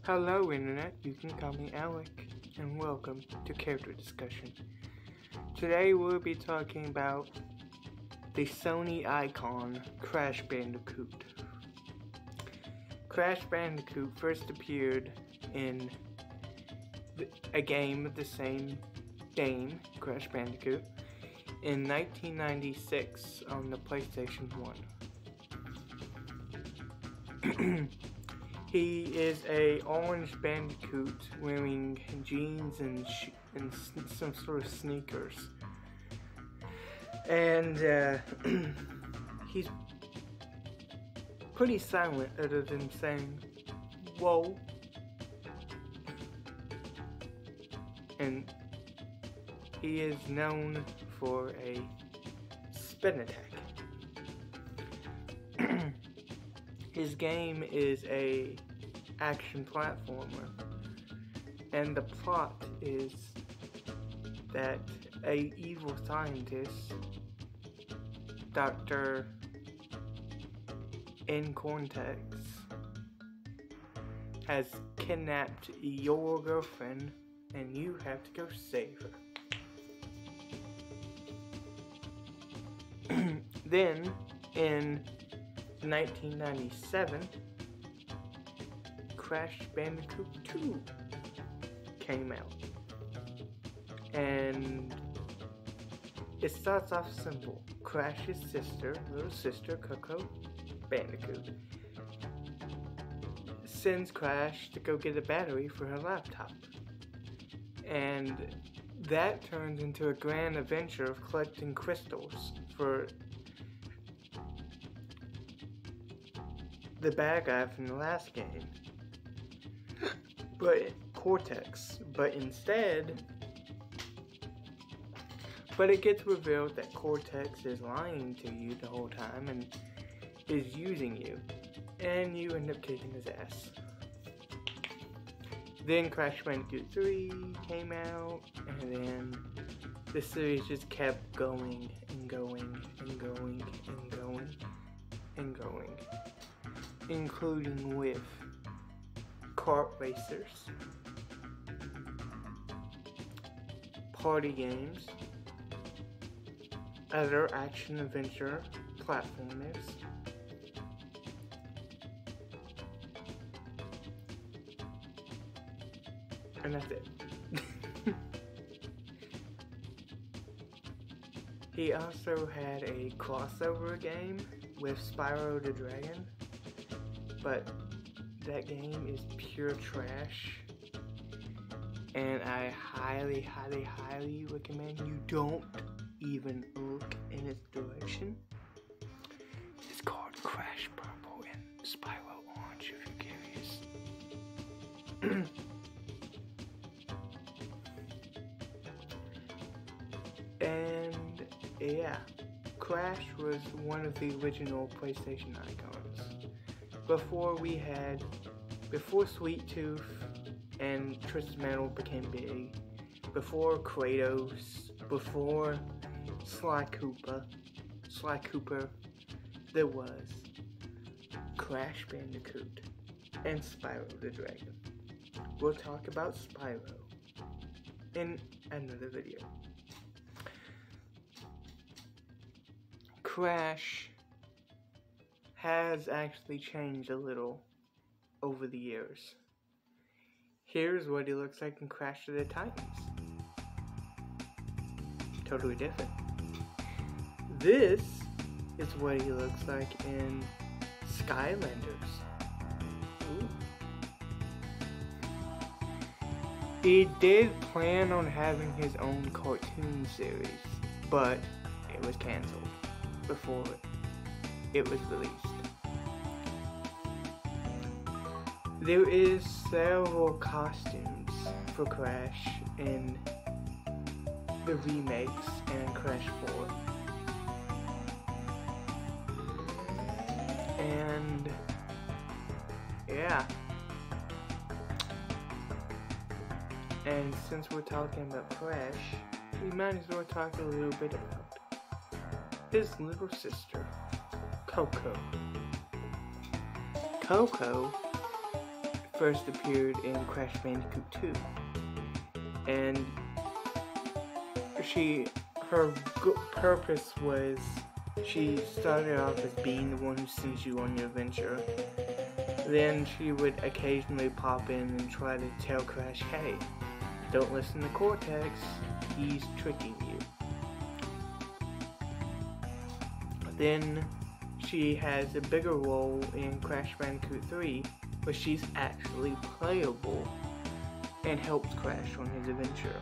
Hello Internet, you can call me Alec, and welcome to Character Discussion. Today we'll be talking about the Sony icon, Crash Bandicoot. Crash Bandicoot first appeared in a game of the same name, Crash Bandicoot, in 1996 on the PlayStation 1. He is a orange bandicoot wearing jeans and some sort of sneakers. And he's pretty silent other than saying, "Whoa." And he is known for a spin attack. His game is a action platformer, and the plot is that a evil scientist, Dr. In Cortex, has kidnapped your girlfriend, and you have to go save her. Then, in 1997, Crash Bandicoot 2 came out, and it starts off simple. Crash's little sister, Coco Bandicoot, sends Crash to go get a battery for her laptop, and that turns into a grand adventure of collecting crystals for the bad guy from the last game, but it gets revealed that Cortex is lying to you the whole time and is using you, and you end up kicking his ass. Then Crash Bandicoot 3 came out, and then the series just kept going and going and going and going and going, including with kart racers, party games, other action-adventure platformers, and that's it. He also had a crossover game with Spyro the Dragon, but that game is pure trash, and I highly, highly, highly recommend you don't even look in its direction. It's called Crash Purple and Spyro Orange, if you're curious. And yeah, Crash was one of the original PlayStation icons. Before Sweet Tooth and Twisted Metal became big, before Kratos, before Sly Cooper, there was Crash Bandicoot and Spyro the Dragon. We'll talk about Spyro in another video. Crash has actually changed a little over the years. Here's what he looks like in Crash of the Titans. Totally different. This is what he looks like in Skylanders. Ooh. He did plan on having his own cartoon series, but it was cancelled before it was released. There is several costumes for Crash in the remakes and Crash 4. And yeah. And since we're talking about Crash, we might as well talk a little bit about his little sister, Coco. Coco first appeared in Crash Bandicoot 2. And her purpose was, she started off as being the one who sends you on your adventure. Then she would occasionally pop in and try to tell Crash, hey, don't listen to Cortex, he's tricking you. Then she has a bigger role in Crash Bandicoot 3, where she's actually playable and helps Crash on his adventure.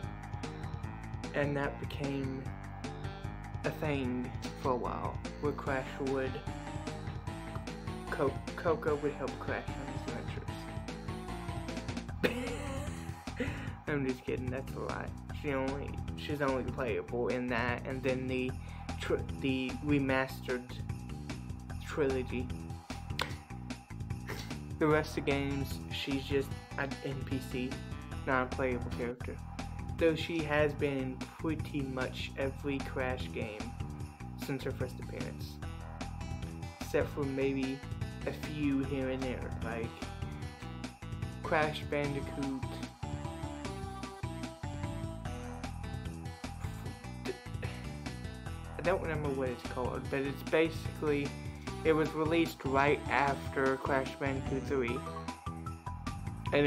And that became a thing for a while, where Crash would, Coco would help Crash on his adventures. I'm just kidding, that's a lie. She's only playable in that, and then the remastered trilogy. The rest of the games, she's just an NPC, not a playable character. Though she has been in pretty much every Crash game since her first appearance. Except for maybe a few here and there, like Crash Bandicoot. I don't remember what it's called, but it's basically, it was released right after Crash Bandicoot 3. And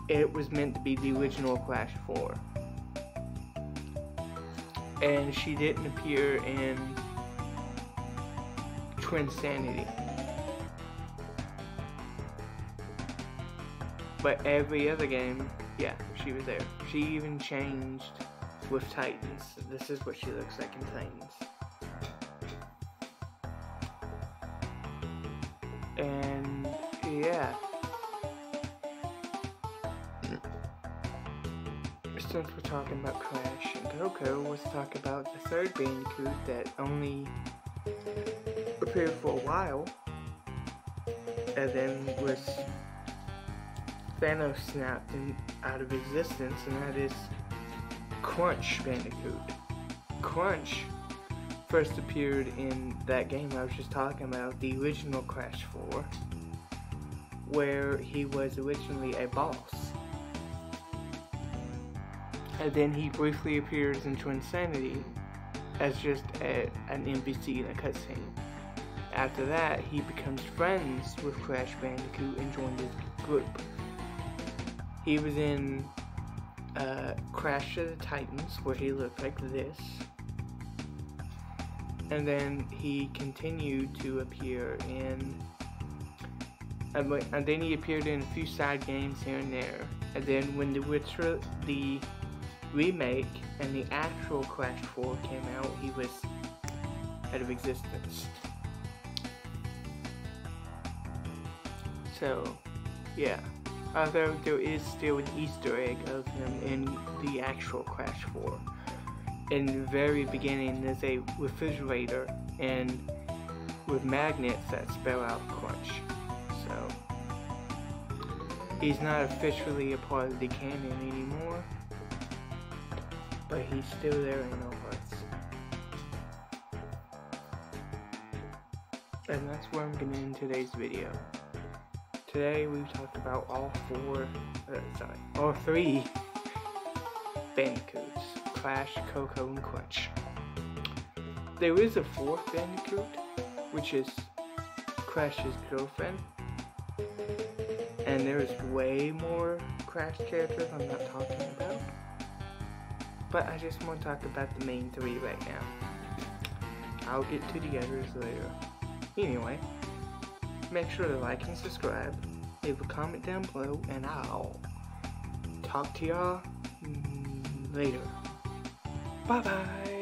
it was meant to be the original Crash 4. And she didn't appear in Twinsanity. But every other game, yeah, she was there. She even changed with Titans. This is what she looks like in Titans. And yeah. Since we're talking about Crash and Coco, let's talk about the third Bandicoot that only appeared for a while, and then was Thanos snapped out of existence, and that is Crunch Bandicoot. Crunch first appeared in that game I was just talking about, the original Crash 4, where he was originally a boss. And then he briefly appears in Twinsanity as just an NPC in a cutscene. After that, he becomes friends with Crash Bandicoot and joins his group. He was in Crash of the Titans, where he looked like this. And then he continued to appear in... and then he appeared in a few side games here and there. And then when the remake and the actual Crash 4 came out, he was out of existence. So, yeah. Although there is still an Easter egg of him in the actual Crash 4. In the very beginning, there's a refrigerator and with magnets that spell out Crunch. So, he's not officially a part of the canon anymore, but he's still there in our hearts. And that's where I'm going to end today's video. Today we've talked about all three Bandicoots. Crash, Coco, and Crunch. There is a fourth Bandicoot, which is Crash's girlfriend. And there's way more Crash characters I'm not talking about. But I just want to talk about the main three right now. I'll get to the others later. Anyway, make sure to like and subscribe, leave a comment down below, and I'll talk to y'all later. Bye bye!